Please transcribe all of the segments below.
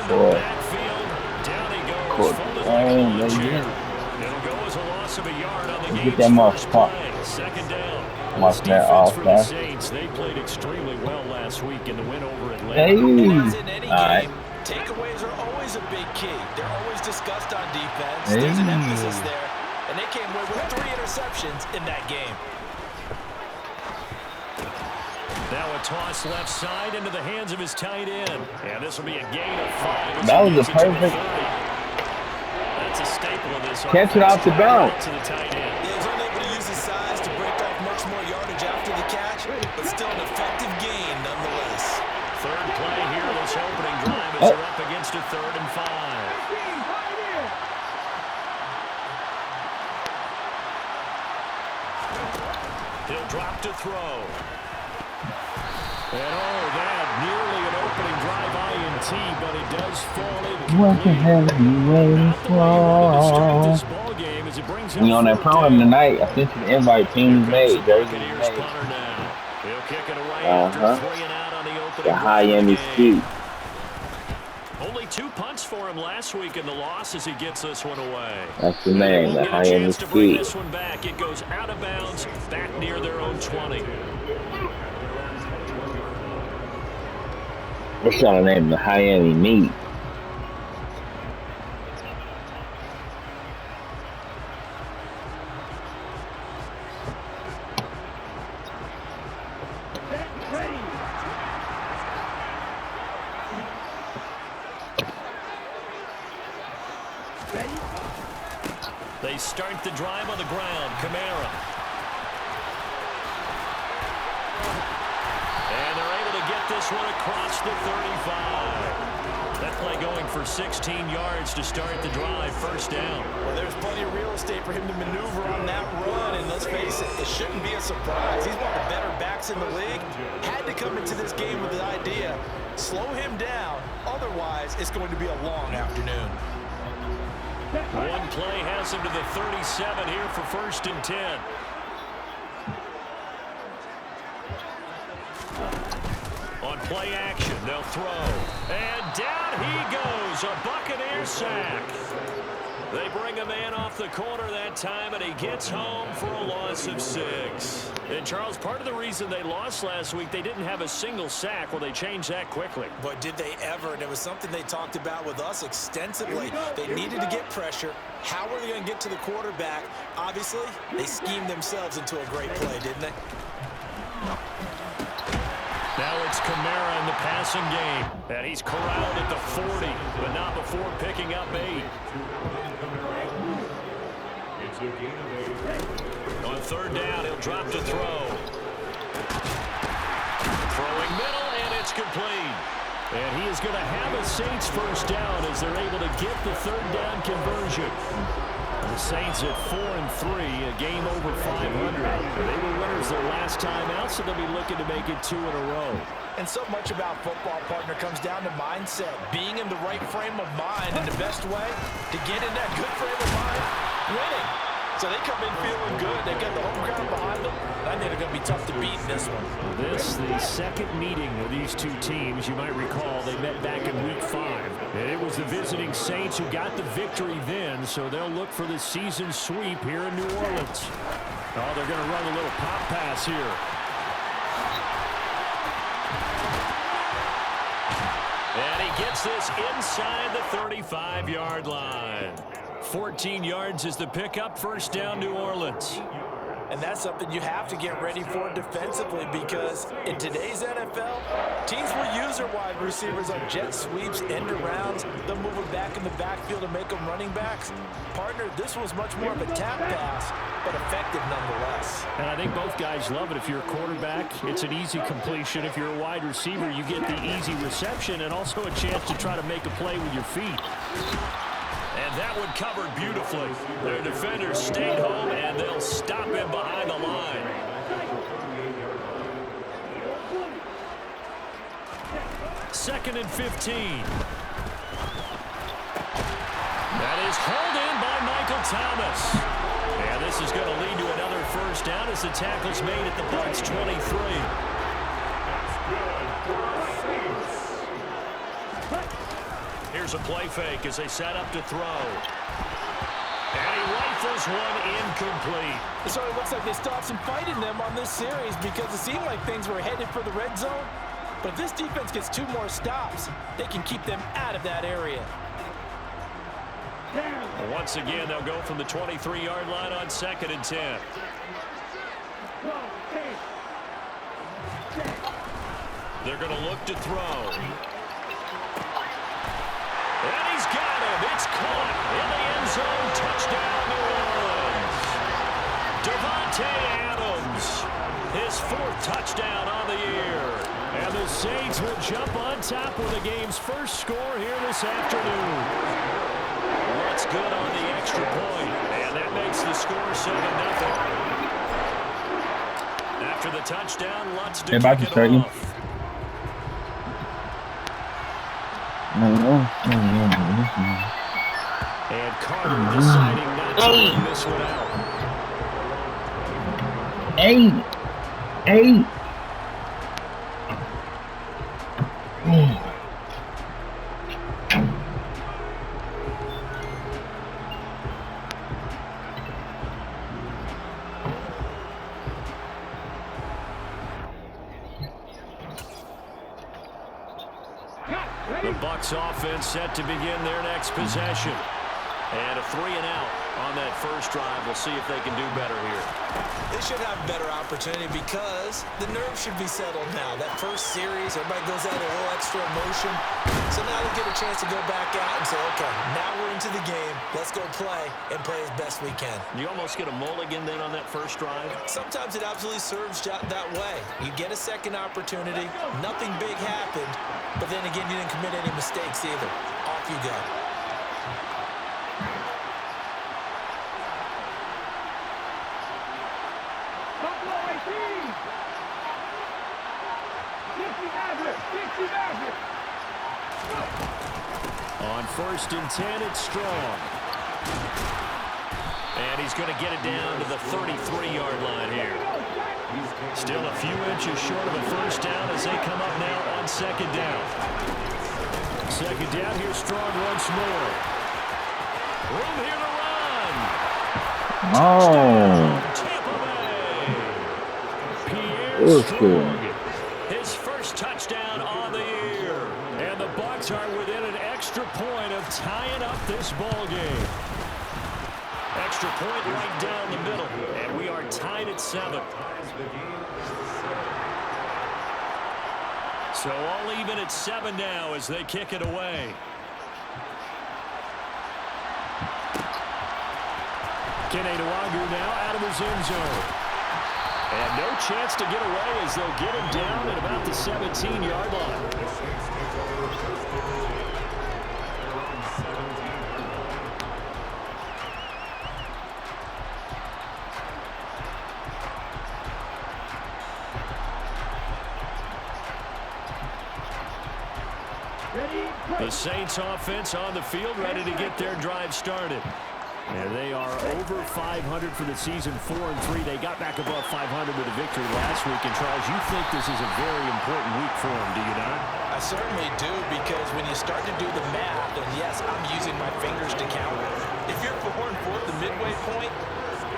boy. backfield. Down he goes. Court Folded like a Dwayne, lawn there chair. you It'll go as a loss of a yard on the go. Get game's that first motherfucker. play. Second down. Mark This that defense off, for the man. Saints, they played extremely well last week in the win over Atlanta. Hey. And as in any Alright. game, takeaways are always a big key. They're always discussed on defense. Hey. There's an emphasis there. And they came away with 3 interceptions in that game. Now a toss left side into the hands of his tight end. And this will be a gain of 5. That was a perfect That's a staple of this catch it off the bounce. to the tight end. He was unable to use his size to break off much more yardage after the catch, but still an effective gain nonetheless. Third play here, this opening drive as they're up against a 3rd and 5. He'll drop to throw. And that nearly an opening drive INT, but it does fall incomplete. What the hell are you waiting for? We on that program tonight. I sent you the invite. Teams made. Jersey made. The Miami Street. Only 2 punts for him last week in the loss as he gets this one away. That's the name, the Miami Street. This one back. It goes out of bounds, back near their own 20. What's y'all name? The Miami Meat. They start the drive on the ground. Kamara. And they're able to get this one across the 35. That play going for 16 yards to start the drive. First down. Well, there's plenty of real estate for him to maneuver on that run, and let's face it, it shouldn't be a surprise. He's one of the better backs in the league. Had to come into this game with the idea, slow him down, otherwise it's going to be a long afternoon. One play has him to the 37 here for 1st and 10. On play action, they'll throw. And down he goes, a Buccaneer sack. They bring a man off the corner that time, and he gets home for a loss of 6. And, Charles, part of the reason they lost last week, they didn't have a single sack. Well, they changed that quickly. But did they ever? And it was something they talked about with us extensively. They needed to get pressure. How were they going to get to the quarterback? Obviously, they schemed themselves into a great play, didn't they? Now it's Kamara in the passing game. And he's corralled at the 40, but not before picking up 8. On 3rd down, he'll drop to throw. Throwing middle, and it's complete. And he is going to have a Saints first down as they're able to get the 3rd down conversion. The Saints at 4-3, a game over 500. They were winners their last time out, so they'll be looking to make it 2 in a row. And so much about football, partner, comes down to mindset. Being in the right frame of mind, and the best way to get in that good frame of mind, winning. So they come in feeling good. They've got the home crowd behind them. I think they're going to be tough to beat in this one. This, the second meeting of these two teams. You might recall they met back in Week 5. And it was the visiting Saints who got the victory then, so they'll look for the season sweep here in New Orleans. Oh, they're going to run a little pop pass here. And he gets this inside the 35-yard line. 14 yards is the pickup. First down, New Orleans. And that's something you have to get ready for defensively, because in today's NFL, teams will use their wide receivers on jet sweeps, end arounds. They'll move them back in the backfield and make them running backs. Partner, this was much more of a tap pass, but effective nonetheless. And I think both guys love it. If you're a quarterback, it's an easy completion. If you're a wide receiver, you get the easy reception and also a chance to try to make a play with your feet. And that one covered beautifully. Their defenders stayed home, and they'll stop him behind the line. Second and 15. That is hauled in by Michael Thomas. And this is going to lead to another first down as the tackle's made at the Bucs 23. Here's a play fake as they set up to throw. And he rifles one incomplete. So it looks like they still have some fight in them on this series because it seemed like things were headed for the red zone. But if this defense gets 2 more stops, they can keep them out of that area. Once again, they'll go from the 23-yard line on 2nd and 10. They're going to look to throw. And he's got him. It's caught in the end zone. Touchdown, New Orleans. Devontae Adams, his 4th touchdown on the year. And the Saints will jump on top with the game's first score here this afternoon. What's good on the extra point? And that makes the score 7-0. After the touchdown, Lutz to kick it off. And Carter deciding not to run this one out. 8. The Bucs offense set to begin their next possession. And a 3-and-out on that first drive. We'll see if they can do better here. They should have a better opportunity because the nerves should be settled now. That first series, everybody goes out a little extra emotion. So now they get a chance to go back out and say, okay, now we're into the game. Let's go play and play as best we can. You almost get a mulligan then on that first drive? Sometimes it absolutely serves that way. You get a second opportunity. Nothing big happened. But then again, you didn't commit any mistakes either. Off you go. On 1st and 10, it's Strong. And he's going to get it down to the 33-yard line here. Still a few inches short of a first down as they come up now on 2nd down. 2nd down, here's Strong once more. Room here to run. Touchdown, Tampa Bay. Pierre Strong. His first touchdown on the year. And the Bucs are within an extra point of tying up this ball game. Extra point right down the middle. And we are tied at 7. So all even at 7 now as they kick it away. Kenny Nwagu now out of his end zone. And no chance to get away as they'll get him down at about the 17-yard line. The Saints offense on the field ready to get their drive started. And they are over 500 for the season, 4-3. They got back above 500 with a victory last week. And, Charles, you think this is a very important week for them, do you not? I certainly do, because when you start to do the math, and yes, I'm using my fingers to count. If you're 4-4 at the midway point,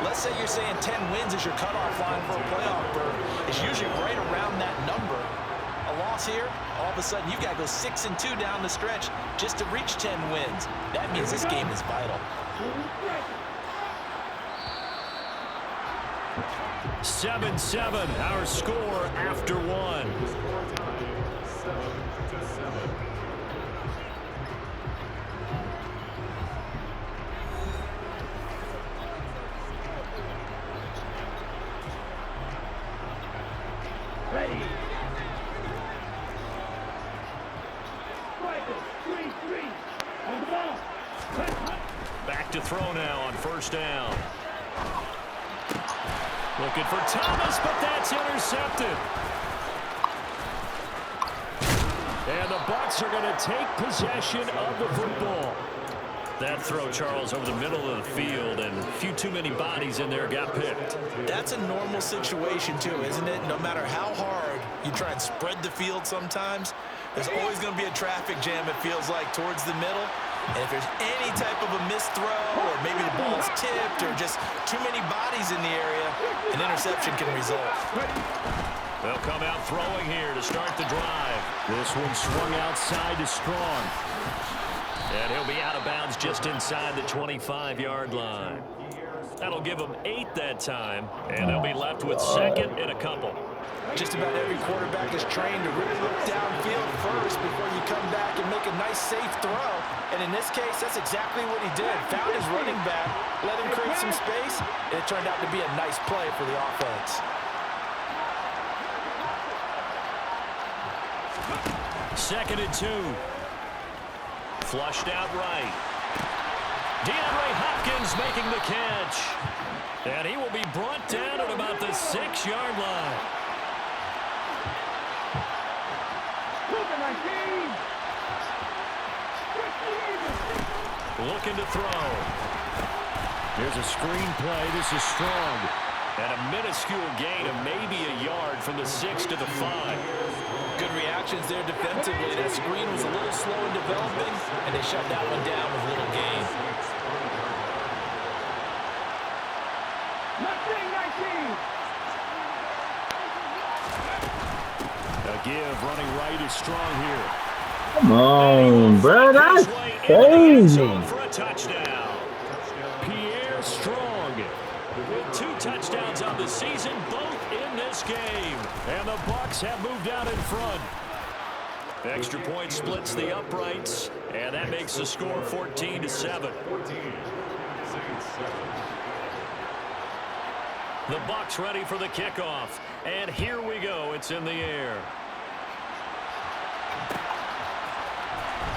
let's say you're saying 10 wins is your cutoff line for a playoff berth. It's usually right around that number. A loss here, all of a sudden you've got to go 6-2 down the stretch just to reach 10 wins. That means this game is vital. 7-7, our score after 1. Ready. Back to throw now on 1st down. Looking for Thomas, but that's intercepted. And the Bucs are going to take possession of the football. That throw, Charles, over the middle of the field, and a few too many bodies in there got picked. That's a normal situation, too, isn't it? No matter how hard you try and spread the field sometimes, There's always going to be a traffic jam, it feels like, towards the middle. And if there's any type of a missed throw or maybe the ball's tipped or just too many bodies in the area, an interception can result. They'll come out throwing here to start the drive. This one swung outside to Strong. And he'll be out of bounds just inside the 25-yard line. That'll give them 8 that time, and they'll be left with second and a couple. Just about every quarterback is trained to really look downfield first before you come back and make a nice, safe throw. And in this case, that's exactly what he did. Found his running back, let him create some space, and it turned out to be a nice play for the offense. Second and 2. Flushed out right. DeAndre Hopkins making the catch. And he will be brought down at about the 6-yard line. Looking to throw. Here's a screen play. This is Strong. And a minuscule gain of maybe a yard from the 6 to the 5. Good reactions there defensively. That screen was a little slow in developing, and they shut that one down with little gain. A give running right is Strong here. Come on, bro. That's crazy. For a touchdown. Pierre Strong with 2 touchdowns on the season, both in this game. And the Bucs have moved out in front. Extra point splits the uprights, and that makes the score 14-7. The Bucs ready for the kickoff. And here we go. It's in the air.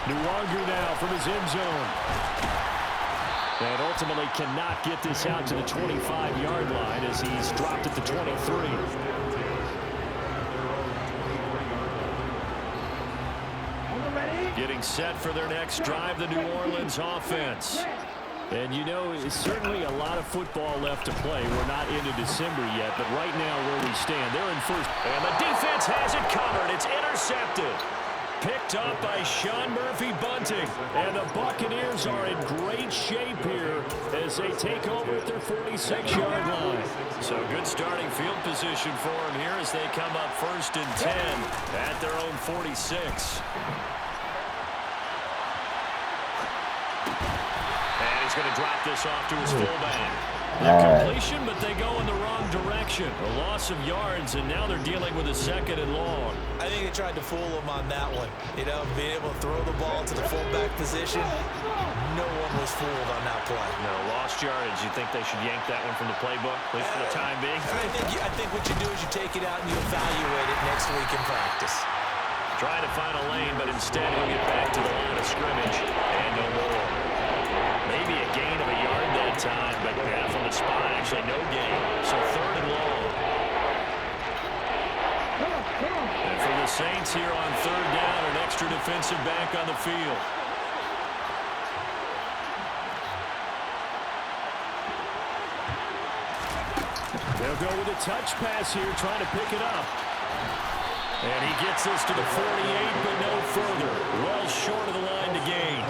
Nuwanger now from his end zone. And ultimately cannot get this out to the 25-yard line as he's dropped at the 23. Getting set for their next drive, the New Orleans offense. And you know, it's certainly a lot of football left to play. We're not into December yet, but right now where we stand, they're in first. And the defense has it covered. It's intercepted. Picked up by Sean Murphy-Bunting. And the Buccaneers are in great shape here as they take over at their 46-yard line. So good starting field position for them here as they come up 1st and 10 at their own 46. And he's going to drop this off to his fullback. Completion, but they go in the wrong direction. A loss of yards, and now they're dealing with a 2nd and long. I think they tried to fool him on that one. You know, being able to throw the ball to the fullback position. No one was fooled on that play. No, lost yardage. You think they should yank that one from the playbook, at least for the time being? I think what you do is you take it out and you evaluate it next week in practice. Try to find a lane, but instead he'll get back to the line of scrimmage and no more. Maybe a gain of a yard that time, but from the spot, actually no gain. So 3rd and long. And for the Saints here on 3rd down, an extra defensive back on the field. They'll go with a touch pass here, trying to pick it up. And he gets this to the 48, but no further. Well short of the line to gain.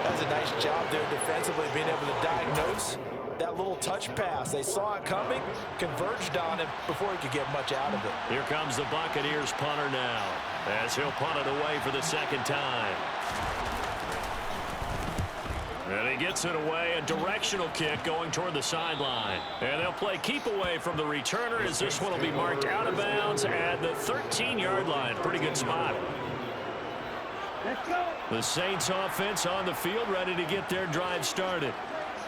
That's a nice job there defensively, being able to diagnose that little touch pass. They saw it coming, converged on it before he could get much out of it. Here comes the Buccaneers punter now, as he'll punt it away for the 2nd time. And he gets it away, a directional kick going toward the sideline. And they'll play keep away from the returner as this one will be marked out of bounds at the 13-yard line. Pretty good spot. The Saints offense on the field, ready to get their drive started.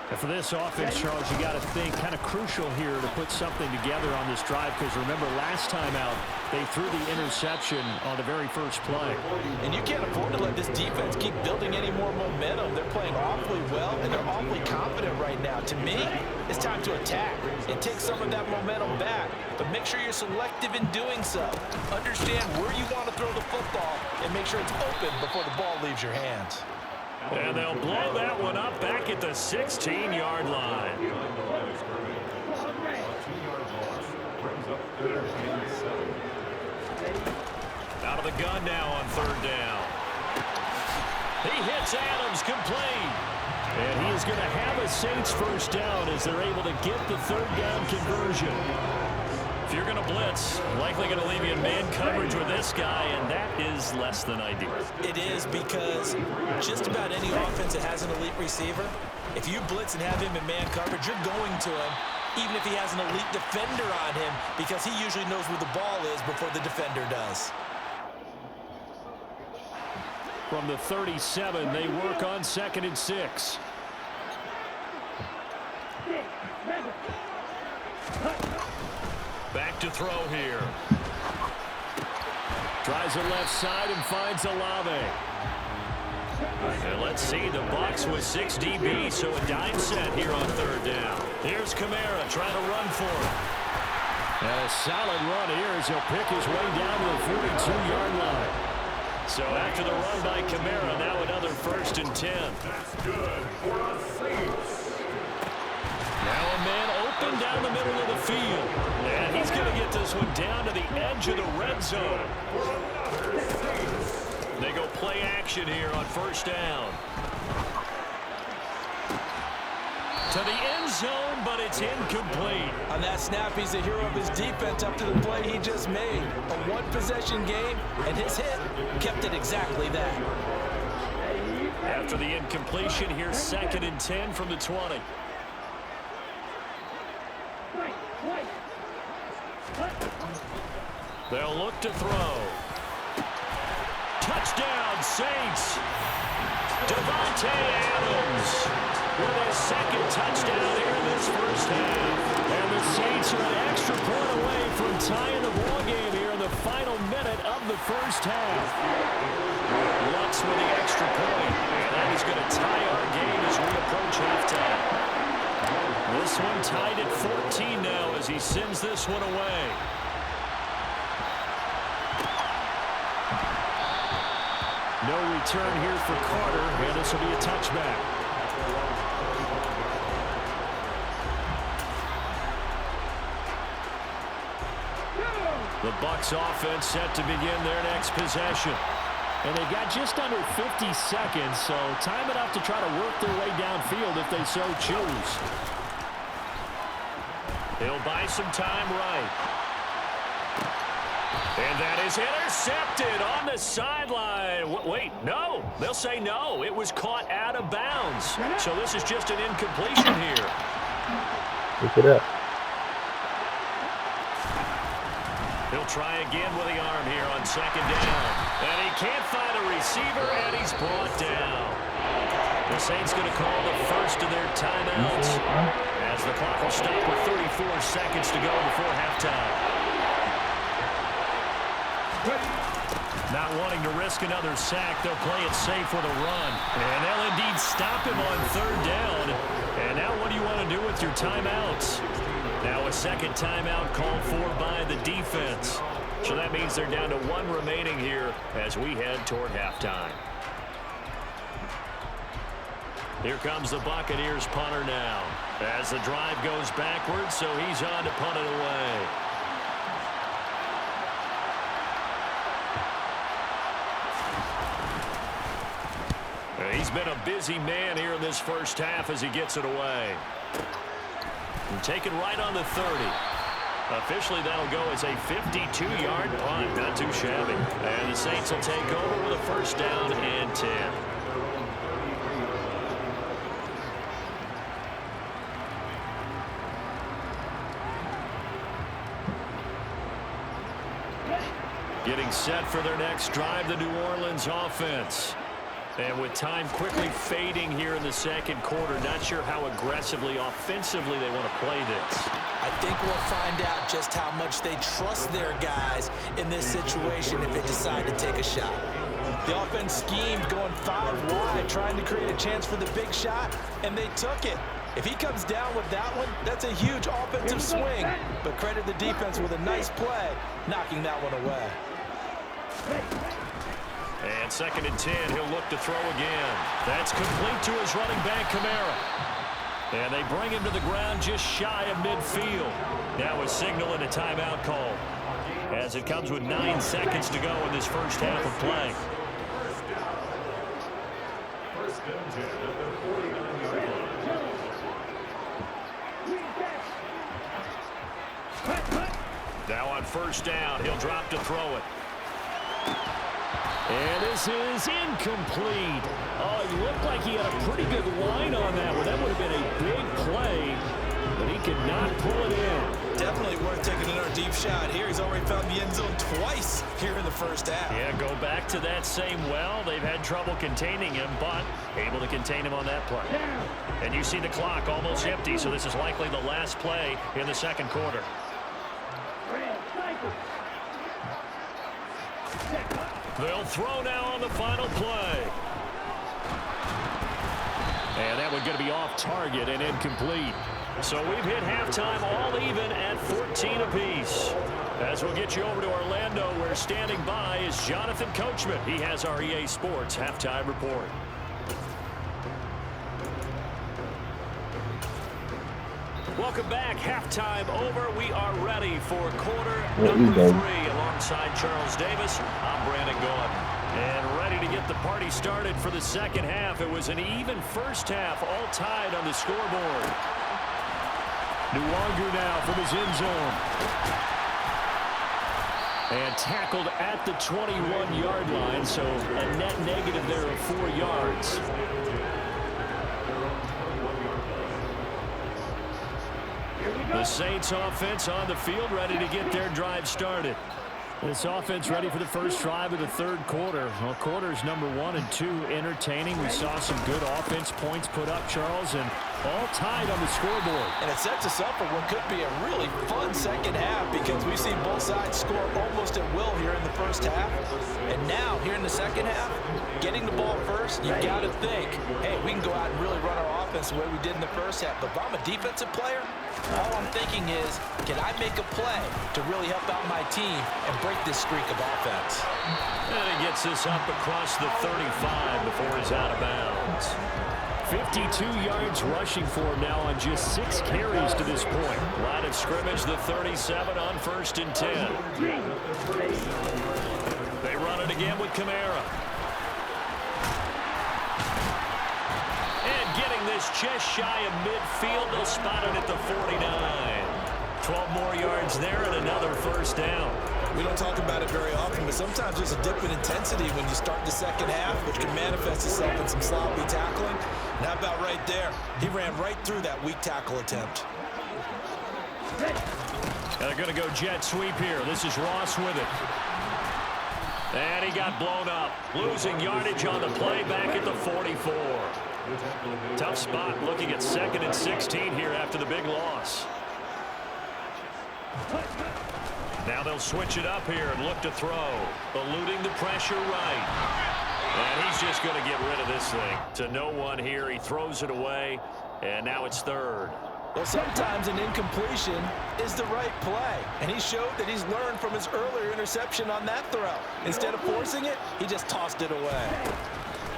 And for this offense, Charles, you got to think kind of crucial here to put something together on this drive, because remember last time out they threw the interception on the very first play. And you can't afford to let this defense keep building any more momentum. They're playing awfully well, and they're awfully confident right now. To me, it's time to attack and take some of that momentum back. But make sure you're selective in doing so. Understand where you want to throw the football and make sure it's open before the ball leaves your hands. And they'll blow that one up back at the 16-yard line. Out of the gun now on third down. He hits Adams complete. And he is going to have a Saints first down as they're able to get the third down conversion. If you're going to blitz, likely going to leave you in man coverage with this guy, and that is less than ideal. It is, because just about any offense that has an elite receiver, if you blitz and have him in man coverage, you're going to him, even if he has an elite defender on him, because he usually knows where the ball is before the defender does. From the 37, they work on 2nd and 6. Back to throw here. Tries the left side and finds Olave. And let's see, the Bucs with 6 DB, so a dime set here on third down. Here's Kamara trying to run for it. And a solid run here as he'll pick his way down to the 42-yard line. So after the run by Kamara, now another 1st and 10. That's good for a Saints. Now a man open down the middle of the field. And he's going to get this one down to the edge of the red zone. They go play action here on 1st down. To the end zone, but it's incomplete. On that snap, he's the hero of his defense up to the play he just made. A one-possession game, and his hit kept it exactly that. After the incompletion, here's 2nd and 10 from the 20. They'll look to throw. Touchdown, Saints. Davante Adams with his 2nd touchdown here in this first half. And the Saints are an extra point away from tying the ball game here in the final minute of the first half. Lux with the extra point. And that is going to tie our game as we approach halftime. This one tied at 14 now as he sends this one away. No return here for Carter, and this will be a touchback. The Bucs offense set to begin their next possession. And they've got just under 50 seconds, so time enough to try to work their way downfield if they so choose. He'll buy some time right. And that is intercepted on the sideline. Wait, no. They'll say no. It was caught out of bounds. So this is just an incompletion here. Pick it up. He'll try again with the arm here on 2nd down. And he can't find a receiver, and he's brought down. The Saints going to call the first of their timeouts as the clock will stop with 34 seconds to go before halftime. Not wanting to risk another sack, they'll play it safe with a run. And they'll indeed stop him on 3rd down. And now what do you want to do with your timeouts? Now a 2nd timeout called for by the defense. So that means they're down to 1 remaining here as we head toward halftime. Here comes the Buccaneers punter now. As the drive goes backwards, so he's on to punt it away. He's been a busy man here in this first half as he gets it away. And taken right on the 30. Officially, that'll go as a 52-yard punt. Not too shabby. And the Saints will take over with a 1st down and 10. Getting set for their next drive, the New Orleans offense. And with time quickly fading here in the 2nd quarter, not sure how aggressively, offensively they want to play this. I think we'll find out just how much they trust their guys in this situation if they decide to take a shot. The offense schemed going 5 wide, trying to create a chance for the big shot, and they took it. If he comes down with that one, that's a huge offensive swing. But credit the defense with a nice play, knocking that one away. And 2nd and 10, he'll look to throw again. That's complete to his running back, Kamara. And they bring him to the ground just shy of midfield. Now a signal and a timeout call. as it comes with 9 seconds to go in this first half of play. Now on first down, he'll drop to throw it. And this is incomplete. Oh, he looked like he had a pretty good line on that one. That would have been a big play, but he could not pull it in. Definitely worth taking another deep shot here. He's already found the end zone twice here in the first half. Yeah, go back to that same well. They've had trouble containing him, but able to contain him on that play. And you see the clock almost empty, so this is likely the last play in the second quarter. They'll throw now on the final play. And that one going to be off target and incomplete. So we've hit halftime all even at 14 apiece. As we'll get you over to Orlando, where standing by is Jonathan Coachman. He has our EA Sports halftime report. Welcome back. Halftime over. We are ready for quarter number 3. Alongside Charles Davis, I'm Brandon Gordon. And ready to get the party started for the second half. It was an even first half, all tied on the scoreboard. Nwangu now from his end zone. And tackled at the 21-yard line, so a net negative there of 4 yards. The Saints offense on the field, ready to get their drive started. This offense ready for the first drive of the third quarter. Well, quarters number 1 and 2 entertaining. We saw some good offense points put up, Charles, and all tied on the scoreboard. And it sets us up for what could be a really fun second half, because we've seen both sides score almost at will here in the first half. And now, here in the second half, getting the ball first, you got to think, hey, we can go out and really run our offense the way we did in the first half. But if I'm a defensive player, all I'm thinking is, can I make a play to really help out my team and break this streak of offense? And he gets this up across the 35 before he's out of bounds. 52 yards rushing for him now on just 6 carries to this point. Line of scrimmage, the 37 on 1st and 10. They run it again with Kamara. And getting this just shy of midfield, they'll spot it at the 49. 12 more yards there and another first down. We don't talk about it very often, but sometimes there's a dip in intensity when you start the second half, which can manifest itself in some sloppy tackling. And how about right there? He ran right through that weak tackle attempt. They're going to go jet sweep here. This is Ross with it. And he got blown up. Losing yardage on the play back at the 44. Tough spot looking at 2nd and 16 here after the big loss. Now they'll switch it up here and look to throw. Eluding the pressure right. And he's just going to get rid of this thing. To no one here. He throws it away. And now it's 3rd. Well, sometimes an incompletion is the right play. And he showed that he's learned from his earlier interception on that throw. Instead of forcing it, he just tossed it away.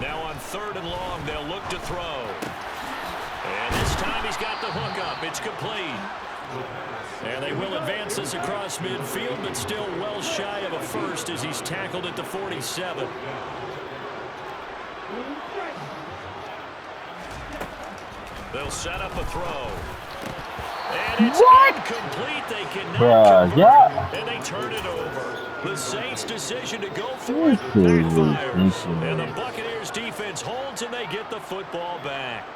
Now on 3rd and long, they'll look to throw. And this time he's got the hook up. It's complete. And they will advance this across midfield, but still well shy of a first as he's tackled at the 47. They'll set up a throw. And it's incomplete. They cannot convert, and they turn it over. The Saints' decision to go for it backfires. And the Buccaneers' defense holds, and they get the football back.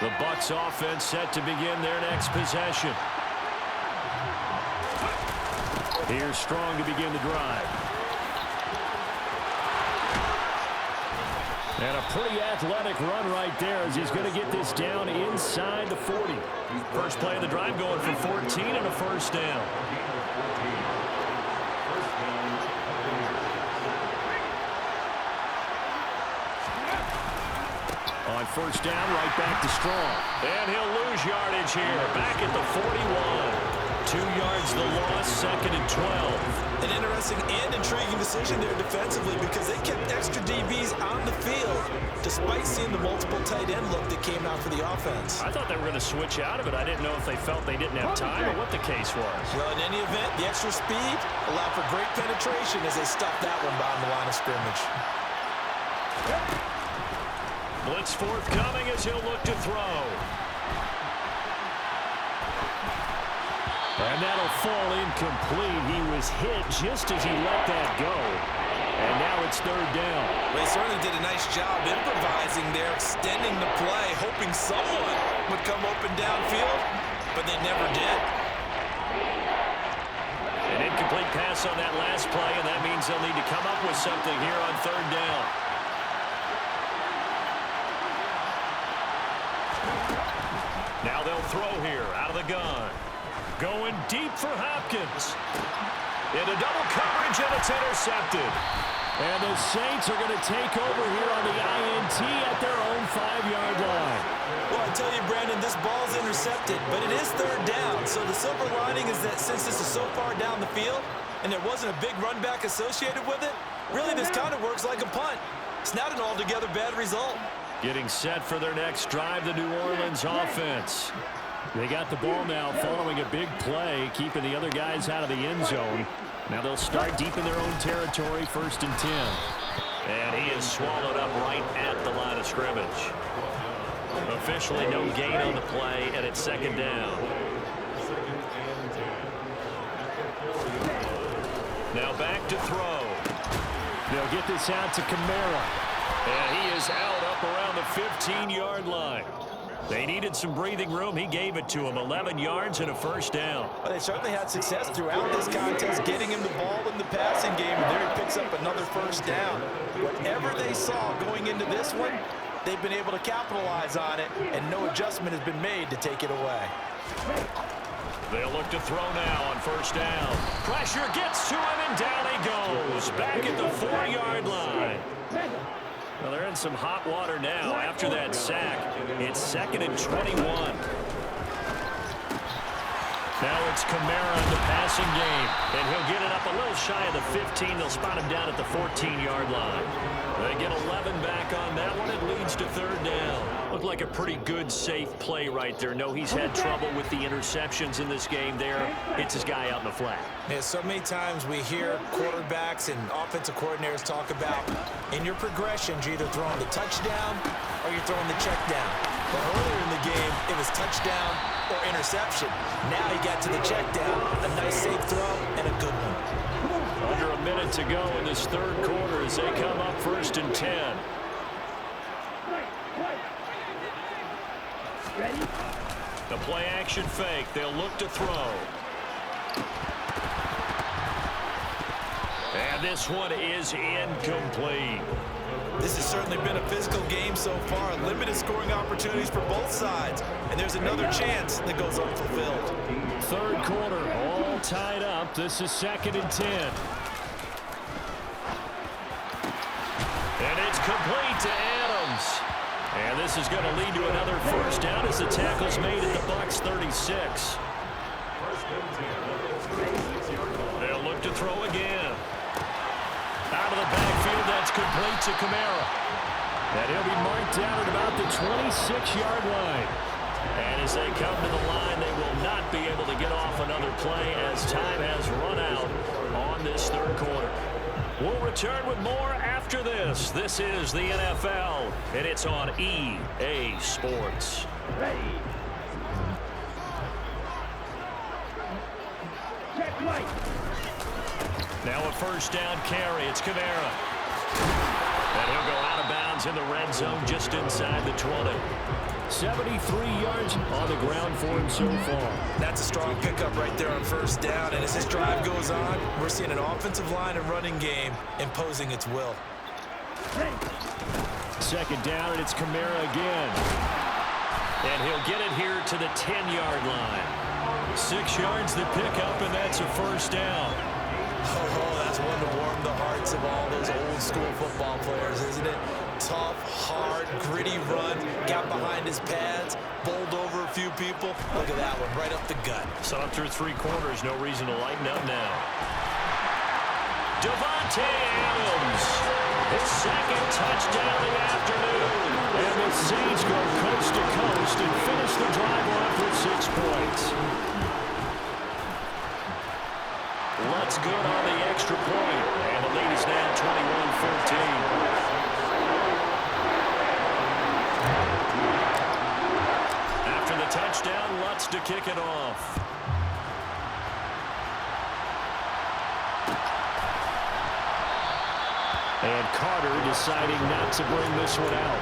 The Bucs offense set to begin their next possession. Here's Strong to begin the drive. And a pretty athletic run right there as he's going to get this down inside the 40. First play of the drive going for 14 and a first down. On first down, right back to Strong. And he'll lose yardage here, back at the 41. 2 yards the loss, 2nd and 12. An interesting and intriguing decision there defensively because they kept extra DBs on the field despite seeing the multiple tight end look that came out for the offense. I thought they were going to switch out of it. I didn't know if they felt they didn't have time or what the case was. Well, in any event, the extra speed allowed for great penetration as they stuffed that one behind the line of scrimmage. Blitz forthcoming as he'll look to throw. And that'll fall incomplete. He was hit just as he let that go. And now it's 3rd down. Well, he certainly did a nice job improvising there, extending the play, hoping someone would come open downfield, but they never did. An incomplete pass on that last play, and that means they'll need to come up with something here on 3rd down. Now they'll throw here out of the gun. Going deep for Hopkins. Into double coverage, and it's intercepted. And the Saints are going to take over here on the INT at their own 5-yard line. Well, I tell you, Brandon, this ball's intercepted, but it is 3rd down. So the silver lining is that since this is so far down the field and there wasn't a big run back associated with it, really this kind of works like a punt. It's not an altogether bad result. Getting set for their next drive, the New Orleans offense. They got the ball now following a big play, keeping the other guys out of the end zone. Now they'll start deep in their own territory, 1st and 10. And he is swallowed up right at the line of scrimmage. Officially no gain on the play, and it's 2nd down. Now back to throw. They'll get this out to Kamara. And he is out up around the 15-yard line. They needed some breathing room. He gave it to him. 11 yards and a 1st down. Well, they certainly had success throughout this contest, getting him the ball in the passing game, and there he picks up another 1st down. Whatever they saw going into this one, they've been able to capitalize on it, and no adjustment has been made to take it away. They'll look to throw now on 1st down. Pressure gets to him, and down he goes. Back at the 4-yard line. Well, they're in some hot water now after that sack. It's 2nd and 21. Now it's Kamara in the passing game, and he'll get it up a little shy of the 15. They'll spot him down at the 14-yard line. They get 11 back on that one. It leads to 3rd down. Looked like a pretty good, safe play right there. No, he's had trouble with the interceptions in this game there. Hits his guy out in the flat. Yeah, so many times we hear quarterbacks and offensive coordinators talk about in your progressions, you're either throwing the touchdown or you're throwing the check down. But earlier in the game, it was touchdown or interception. Now he got to the check down. A nice safe throw and a good one. Under a minute to go in this 3rd quarter as they come up 1st and 10. The play action fake. They'll look to throw. And this one is incomplete. This has certainly been a physical game so far. Limited scoring opportunities for both sides. And there's another chance that goes unfulfilled. 3rd quarter, all tied up. This is 2nd and 10. And it's complete to Adams. And this is going to lead to another 1st down as the tackle's made at the Bucs 36. They'll look to throw again. Out of the backfield, that's complete to Kamara. And he'll be marked down at about the 26-yard line. And as they come to the line, they will not be able to get off another play as time has run out on this 3rd quarter. We'll return with more after this. This is the NFL, and it's on EA Sports. Now a 1st down carry. It's Kamara. And he'll go out of bounds in the red zone just inside the 20. 73 yards on the ground for him so far. That's a strong pickup right there on 1st down. And as this drive goes on, we're seeing an offensive line and running game imposing its will. 2nd down, and it's Kamara again. And he'll get it here to the 10-yard line. 6 yards the pickup, and that's a 1st down. Oh, that's one to warm the hearts of all those old school football players, isn't it? Tough, hard, gritty run, got behind his pads, bowled over a few people. Look at that one, right up the gut. So up through 3 quarters, no reason to lighten up now. Devontae Adams, his second touchdown of the afternoon. And the Saints go coast to coast and finish the drive off with 6 points. Let's good on the extra point. And the lead is now 21-14. After the touchdown, Lutz to kick it off. And Carter deciding not to bring this one out.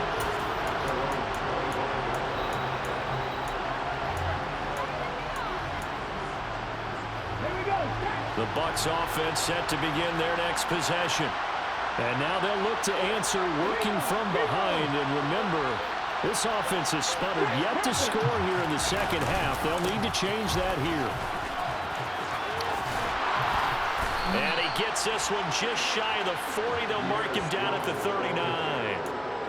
The Bucs offense set to begin their next possession. And now they'll look to answer working from behind. And remember, this offense has sputtered yet to score here in the second half. They'll need to change that here. And he gets this one just shy of the 40. They'll mark him down at the 39.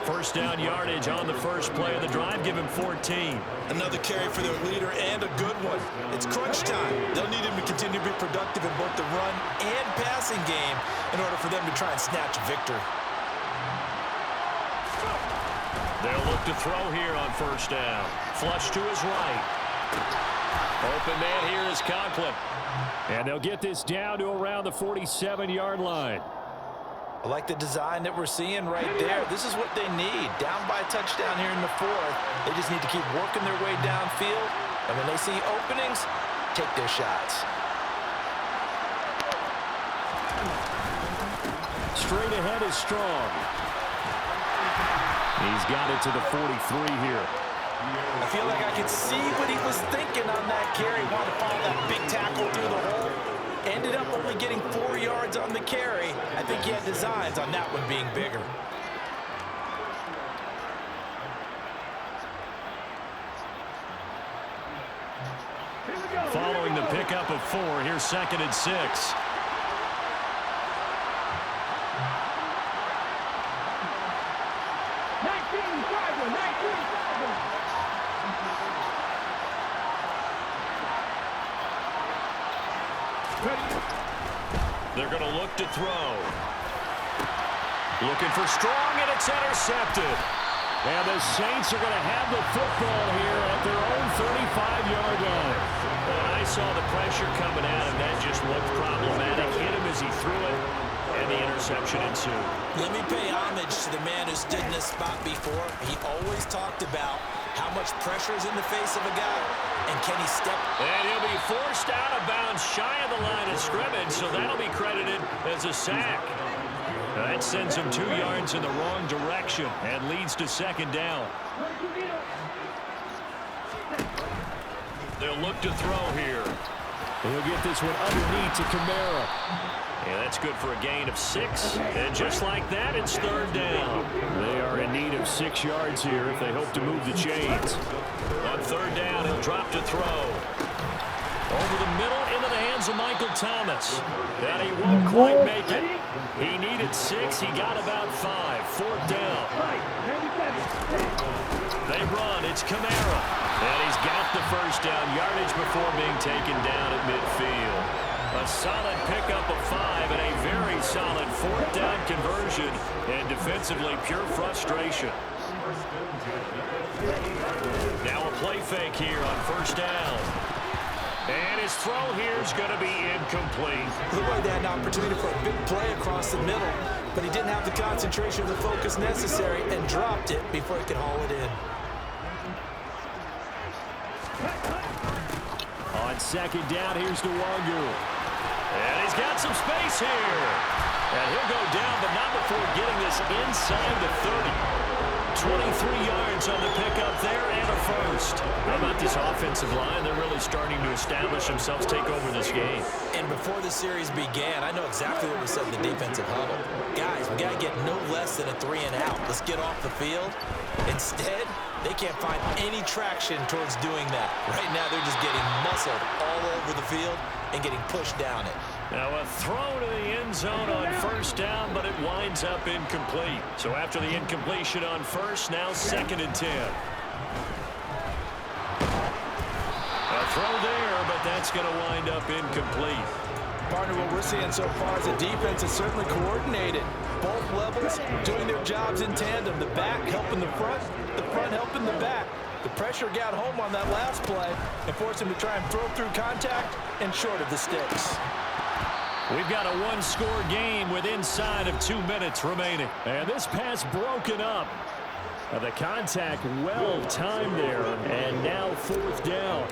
First down yardage on the first play of the drive. Give him 14. Another carry for their leader and a good one. It's crunch time. They'll need him to continue to be productive in both the run and passing game in order for them to try and snatch victory. They'll look to throw here on first down. Flush to his right. Open man here is Conklin. And they'll get this down to around the 47-yard line. I like the design that we're seeing right there. This is what they need. Down by a touchdown here in the 4th. They just need to keep working their way downfield. And when they see openings, take their shots. Straight ahead is Strong. He's got it to the 43 here. I feel like I could see what he was thinking on that carry. Wanted to follow that big tackle through the hole. Ended up only getting 4 yards on the carry. I think he had designs on that one being bigger. Following the pickup of 4, here's 2nd and 6. They're going to look to throw. Looking for Strong, and it's intercepted. And the Saints are going to have the football here at their own 35-yard line. When I saw the pressure coming at him, that just looked problematic. Hit him as he threw it, and the interception ensued. Let me pay homage to the man who stood in this spot before. He always talked about how much pressure is in the face of a guy, and can he step? And he'll be forced out of bounds shy of the line of scrimmage, so that'll be credited as a sack. That sends him 2 yards in the wrong direction and leads to 2nd down. They'll look to throw here. He'll get this one underneath to Kamara. And that's good for a gain of 6. And just like that, it's 3rd down. They are in need of 6 yards here if they hope to move the chains. On 3rd down, he'll drop to throw. Over the middle, into the hands of Michael Thomas. And he won't quite make it. He needed 6. He got about 5. 4th down. They run. It's Kamara. And he's got the first down yardage before being taken down at midfield. A solid pickup of 5 and a very solid 4th down conversion. And defensively, pure frustration. Now a play fake here on 1st down. And his throw here is going to be incomplete. Lloyd had an opportunity for a big play across the middle, but he didn't have the concentration or the focus necessary and dropped it before he could haul it in. On 2nd down, here's DeWangu. And he's got some space here. And he'll go down, but not before getting this inside the 30. 23 yards on the pickup there and a first. How about this offensive line? They're really starting to establish themselves, take over this game. And before the series began, I know exactly what we said in the defensive huddle. Guys, we got to get no less than a 3 and out. Let's get off the field. Instead, they can't find any traction towards doing that. Right now, they're just getting muscled all over the field. and getting pushed down it. Now a throw to the end zone on first down, but it winds up incomplete. So after the incompletion on first, now 2nd and 10. A throw there, but that's going to wind up incomplete. Partner, what we're seeing so far is the defense is certainly coordinated. Both levels doing their jobs in tandem. The back helping the front helping the back. The pressure got home on that last play and forced him to try and throw through contact and short of the sticks. We've got a one-score game with inside of 2 minutes remaining. And this pass broken up. The contact well timed there, and now 4th down.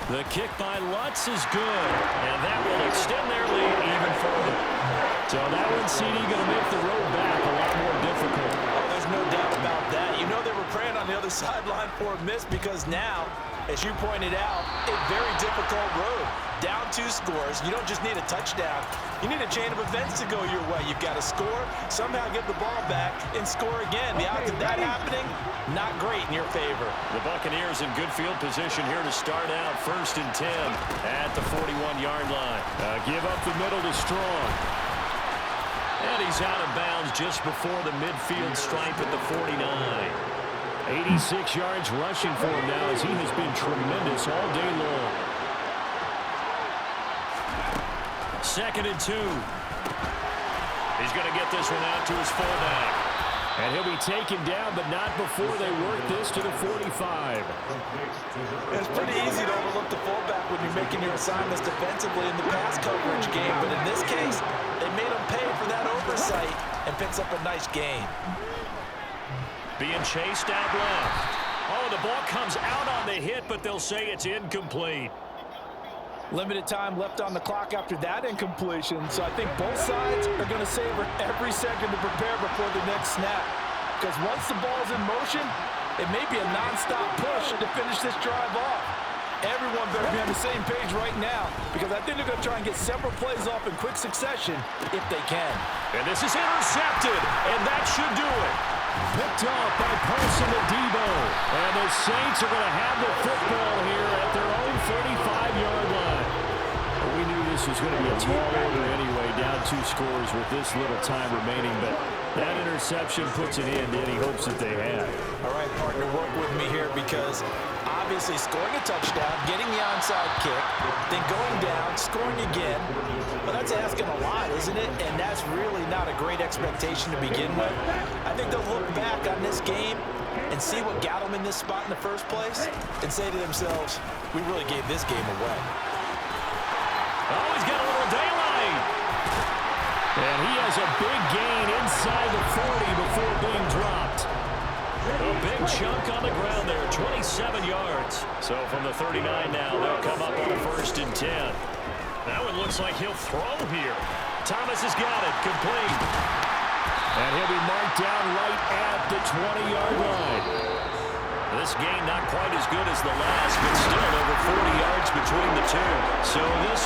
The kick by Lutz is good, and that will extend their lead even further. So that one, CD, going to make the road back a lot more difficult. Oh, there's no doubt about that. You know they were praying on the other sideline for a miss because now, as you pointed out, a very difficult road. Down 2 scores. You don't just need a touchdown. You need a chain of events to go your way. You've got to score, somehow get the ball back, and score again. The odds of that happening, not great in your favor. The Buccaneers in good field position here to start out 1st and 10 at the 41-yard line. Give up the middle to Strong. And he's out of bounds just before the midfield stripe at the 49. 86 yards rushing for him now as he has been tremendous all day long. 2nd and 2. He's going to get this one out to his fullback. And he'll be taken down, but not before they work this to the 45. It's pretty easy to overlook the fullback when you're making your assignments defensively in the pass coverage game. But in this case, they made him pay for that oversight and picks up a nice gain. Being chased out left. Oh, the ball comes out on the hit, but they'll say it's incomplete. Limited time left on the clock after that incompletion, so I think both sides are going to savor every second to prepare before the next snap. Because once the ball's in motion, it may be a nonstop push to finish this drive off. Everyone better be on the same page right now, because I think they're going to try and get several plays off in quick succession if they can. And this is intercepted, and that should do it. Picked off by Paulson to Debo. And the Saints are going to have the football here at their own 35-yard line. We knew this was going to be a tall order anyway, down 2 scores with this little time remaining. But that interception puts an end in. He hopes that they have. All right, partner, work with me here because obviously scoring a touchdown, getting the onside kick, then going down, scoring again. Well, that's asking a lot, isn't it? And that's really not a great expectation to begin with. I think they'll look back on this game and see what got them in this spot in the first place and say to themselves, we really gave this game away. Oh, he's got a little daylight. And he has a big gain inside the 40 before being dropped. A big chunk on the ground there, 27 yards. So from the 39 now, they'll come up on a 1st and 10. That one looks like he'll throw here. Thomas has got it, complete. And he'll be marked down right at the 20-yard line. This game not quite as good as the last, but still over 40 yards between the two. So this